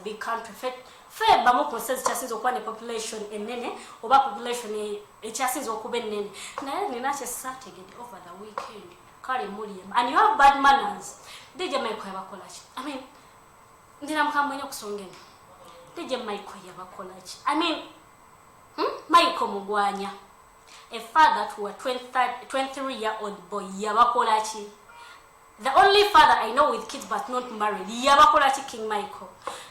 big country fe bamu consensus chasinzo kwa ne population enene oba population echasinzo okuba enene naye ninache strategy over the weekend kale muliam and you have bad manners DJ Michael yabakolachi I mean ndina mkamwe nyo kusongeni DJ Michael yabakolachi I mean Michael Mugwanya a father to a 23-year-old boy yabakolachi. The only father I know with kids but not married yabakolachi King Michael.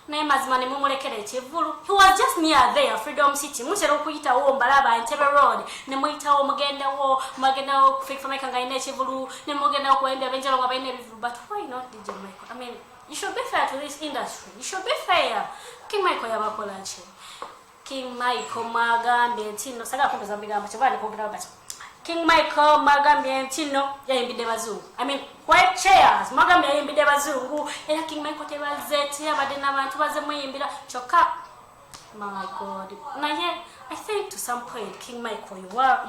Naye mazimane mumulekere Chevulu. He was just near there Freedom City. Muchero kuyita wo Mbalaba Entebbe Road. Ne muyita wo mugenda wo kufika Michael ngaine Chevulu. Ne mugenda wo kuembya benjalo ngabaine bivu. But why not DJ Michael? I mean, you should be fair to this industry. You should be fair. King Michael yabakolachi. King Michael Magambye Ntino saga kumeza mbigamba chavani kugira gacho King Michael Magambye Ntino yayimbide bazungu I mean white chairs Magambye yayimbide bazungu era King Michael tebazeti abade nabantu baze muyimbira choka my god naye I think to some point King Michael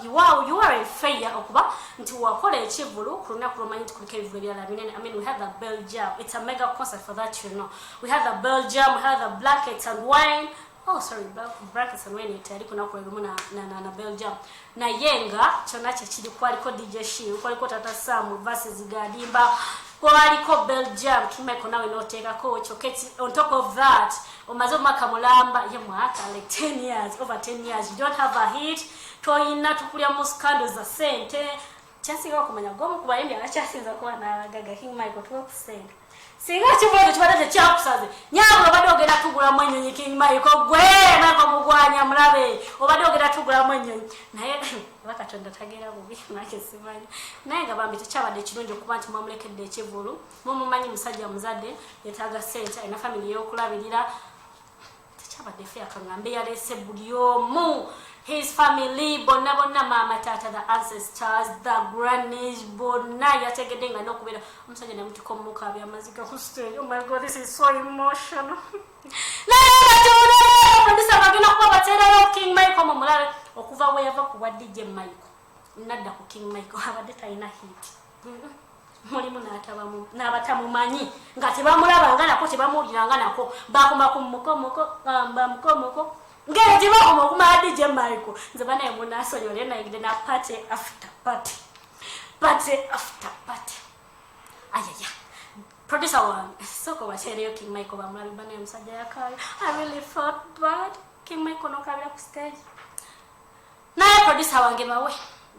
you are a failure okuba nti wakola ekivulu kuruna kuromanyi tukulika ebivulu byala binene I mean we had the Belgium it's a mega concert for that you know we had the Belgium we had the blankets and wine oh sorry brackets and when it kuna kulelumu na Belgium na yenga chonache chidi kwaliko DJ Shi kwaliko Tata Sam versus Gadimba kwaliko Belgium Kimeko nawe noteka ko choketi on top of that omazo makamulamba ye mwaka like 10 years over 10 years you don't have a hit toyina tukulya mu scandals za sente chansinga kumanya gomu kubayembe achasinza kwa na gaga King Michael to send singa chibodo chibadaze chakusaze nyabo badogera tugula mwenyonyi King Michael gwe nako mugwanya mulabe obadogera tugula mwenyonyi naye bakatonda tagera bubi nake simanya naye ngabambi techabade kirunjo kubantu mamulekedde ekivulu mumumanyi musajja muzadde yetaga sente ina family yokulabirira techabade fe akangambe yalese bulyomu his family bonna mama tata the ancestors the grannies bonna yategedenga nokubera omusajja ne mutuko muka bya mazika ku stage oh my god this is so emotional ndisa bagina kuba batera King Michael mumulale okuva we yava ku DJ Michael nadda ku King Michael abadde taina hit mulimu natabamu nabatamumanyi ngati bamulaba ngana ko tebamulira ngana ko bakoma ku mukomoko ngeti bako kuma DJ Michael nzabana yamuna asonyole na igide na party after party ayaya producer one soko washere King Michael bamulabi bana yamsajja yakali I really felt bad King Michael no kabira ku stage naye producer wange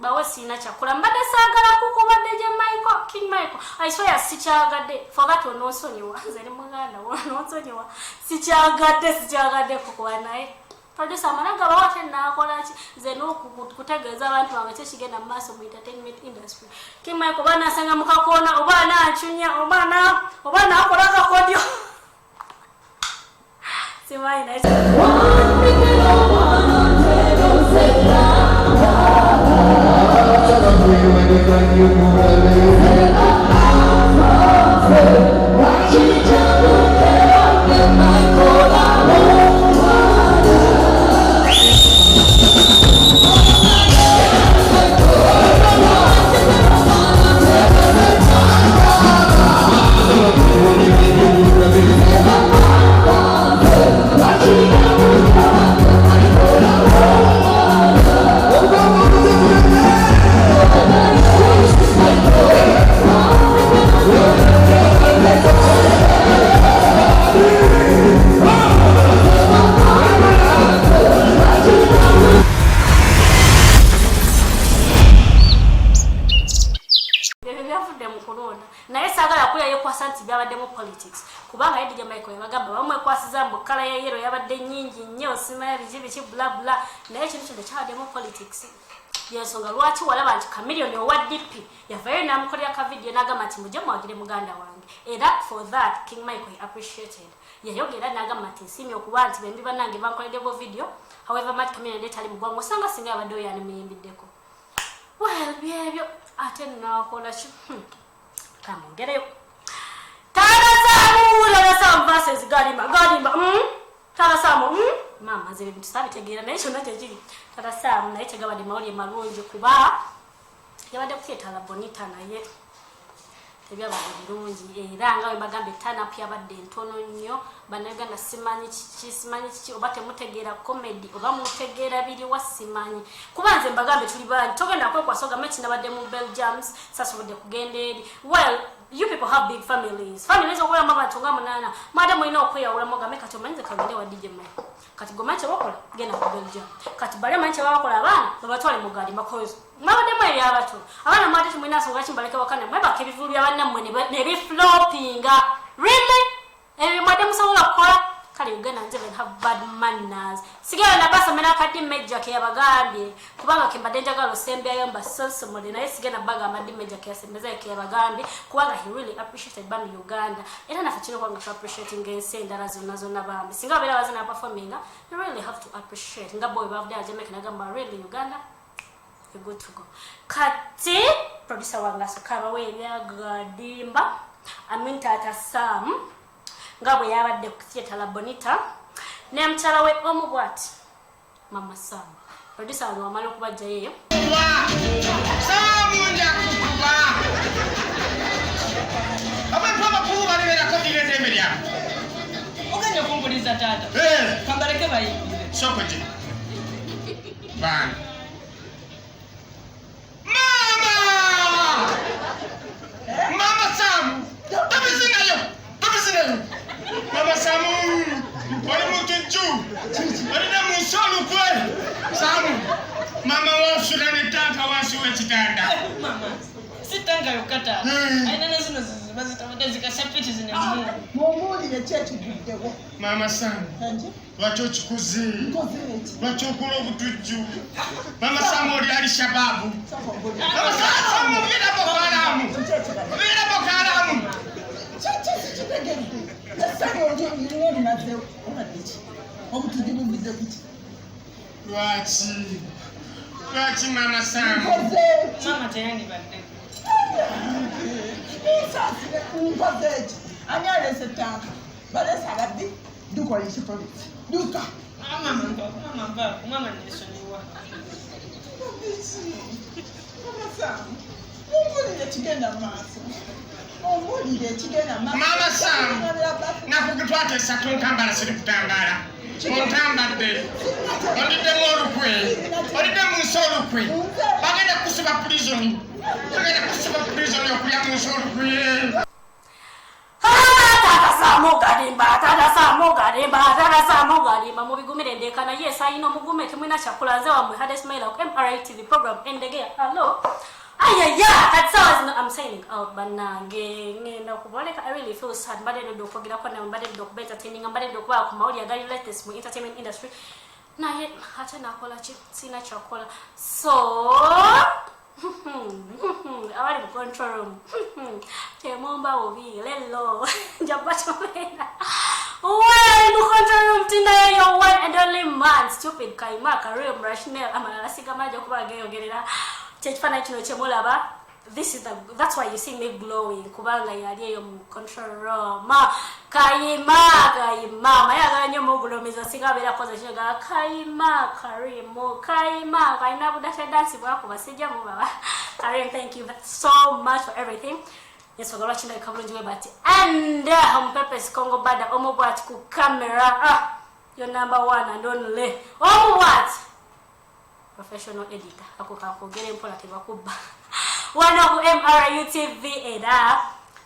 bawe sina chakula mbade sagala kukuba DJ Michael King Michael I swear sichagade for that one also ni wanze ni muganda one also ni wa sichagade kukuba naye producer mananga bawate na akolachi zeno kutegeza abantu abacheshigenda maso mu entertainment industry King Michael bana sanga mukakona obana achunya obana akolaka kodio simai na politics kubanga DJ Michael yabagamba bamwe kwasiza mbokala ya yero yabadde nyingi nnyo simaya bijibi bla bla naye kintu kyo kyademo politics yensonga lwaki walaba nti Chameleone owa DP yavayo namukolera ka video nagamba nti mujje mwagire muganda wange era for that King Michael appreciated yayogera nagamba nti simyo kuba nti bembi banange bankoledde video however much Chameleone tali mugwango sanga singa abadde yani muyimbiddeko well byebyo ate nakola ki kamongereyo Tara Sam versus Gadimba Tara Sam mama zile vitu sabi tegera na hicho nacho jili Tara Sam na hicho gabadi mauli malungi kuba yabade kuyeta la bonita na ye ebyabadde birungi era nga wembagambe turn-up yabadde ntono nnyo bannayuganda simanyi kiki oba temutegeera comedy oba mutegeera biriwa simanyi kuba nze mbagambe tuli bangi togenda kwekwasa ogambe kinabadde mu Belgiums sasobodde kugenda eri well you people have big families okulamu abantu nga munana mwade mulina okweyawulamu ogambe kati omanyize kagende wa DJ Mike kati gomanyi kyebakola genda ku Belgium kati bali amanyi kyebakola abaana babatwale mu gaali because mwabaddemu ebyabato abaana mwate temulina nsonga kimbaleke wakane mwebaka ebivulu bya bannammwe ne biflopinga really mwade musobola kukola kale Uganda nze have bad manners sigala na basa mena kadi major ke yabagambye kubanga kimbadde njagala osembyayo mba sosomole naye sigala baga amadi major ke yasembeza ke yabagambye kubanga he really appreciated band Uganda era nafe kino kwanga to appreciating endala zonna bambi singa bera bazina performing you really have to appreciate nga boy bavde ajemeka nagamba really Uganda you're good to go kati producer wanga sokaba we byagadimba Aminta Atasam ngabwe yabadde ku theater la Bonita ne mchala we omubwati Mama Sam producer wa malo kubajja yeyo Samunja kuba abapama kuba libera ko direte media oganya kumbuliza tata kambareke bayingire sokoje ban Mama Sam tabizinayo Mama Samu, wale mutuju, wale na musolu kwe. Samu, mama wasu na netaka wasu we chitanda. Mama, sitanga yokata. Aina na zino zibazita wadezi kasapiti zine mmu. Mwomuli ya chetu budewo. Mama Samu, wacho chukuzi, wacho kulo butuju. Mama Samu oli ali shababu. Mama Samu, vina bokalamu. Vina bokalamu. Wachi Mama Sam. Mama tayani bande. Anyale setaka. Bale salabi duko lishipo. Duka. Mama nisoniwa. Mama Sam. Mungu kigenda maso. Mama Sam, nakugitwate satunkambala siri kutambala. Montambadde. Ondide morukwe. Ondide munsolukwe. Bagenda kusiba prison. Bagenda kusiba prison yokulya munsolukwe. Tata Samu mubigumire ndekana yes ayino mugume temwina chakulaze wamwe hade smile ku MRI-TV program endegea. Hello. I'm signing out banange ngenda kuboleka. I really feel sad mbade ndo kugira kwa na mbade ndo kubeta entertaining mbade ndo kwa ku mauli ya gari latest mu entertainment industry na yet hata nakola sina chakola so abali mu control room temomba obi lelo njabacho mena well mu control room tina your one and only man stupid Kaima Karim Rashnel amalala sigamaje kuba geyogerera chefana kino chemolaba. That's why you see me glowing kubanga yali yo mu control room Kaima mayaga nyo mugulomeza sigabera koza chiga Kaima Karim Kaima kaina budasha dance bwako basijja mu baba Karim, thank you so much for everything. Yes, we're watching the coverage but and on purpose Congo bada omobwat ku camera your number one and only omobwat professional editor akokagere mpola tebakuba one of MRI-TV era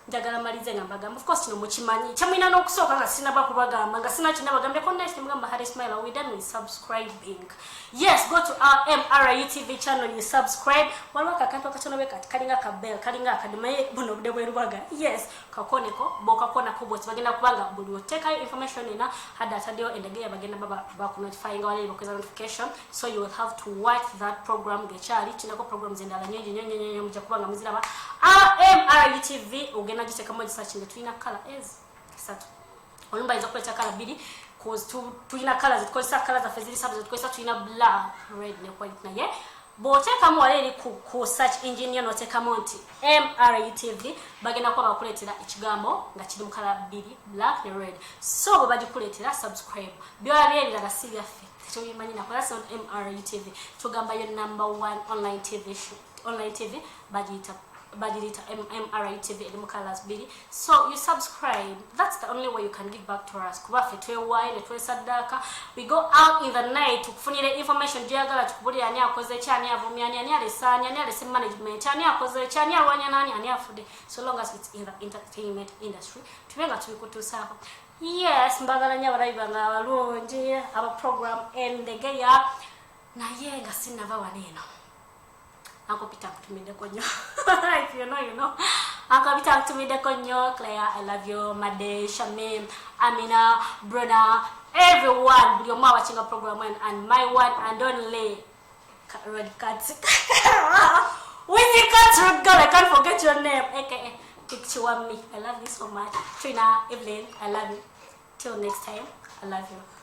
njagala malize ngambagamba of course no muchimanyi chamwina no kusoka nga sina bakubagamba nga sina china bagambe ko next mugamba Harry Smile we done with subscribing. Yes, go to our MRI-TV channel, you subscribe walwaka kanto kachano beka kalinga ka bell kalinga akademaye buno budebwe rubaga. Yes, kakoneko boka kona kuboti bagenda kubanga buli oteka information ina hada tadio endegea bagenda baba baku notifying wale bokoza notification, so you will have to watch that program gechali chinako programs endala nyonyo mja kubanga muziraba MRI-TV ugena jiteka moja search nge tuina color is kisatu olumba izo kuleta color bidi cause tuina colors zikosa colors za fezili sabu zikosa tuina black red ne white na ye bote kama wale ku search engine no teka monti MRI-TV bagenda kwa bakuletera ikigambo nga kiri mu color bidi black ne red, so babaji kuletera subscribe byo byeri daga siya fe tuyimanyi na kwa MRI-TV tugamba yo number 1 online TV show online TV bajita Badilita MRI TV and Mukalas Bidi. So you subscribe. That's the only way you can give back to us. We go out in the night to find the information. So long as it's in the entertainment industry. Yes, mbagalanya barayibanga abalungi aba program endegeya naye nga sinava waneno. Uncle Peter kutumide konyo. If you know, you know. Uncle Peter kutumide konyo. Claire, I love you. Made, Shamim, Amina, Bruna, everyone. You're watching a program and my one and only Red Cats. Winnie Cats Red Girl, I can't forget your name. AKA Picture One Me. I love you so much. Trina, Evelyn, I love you. Till next time, I love you.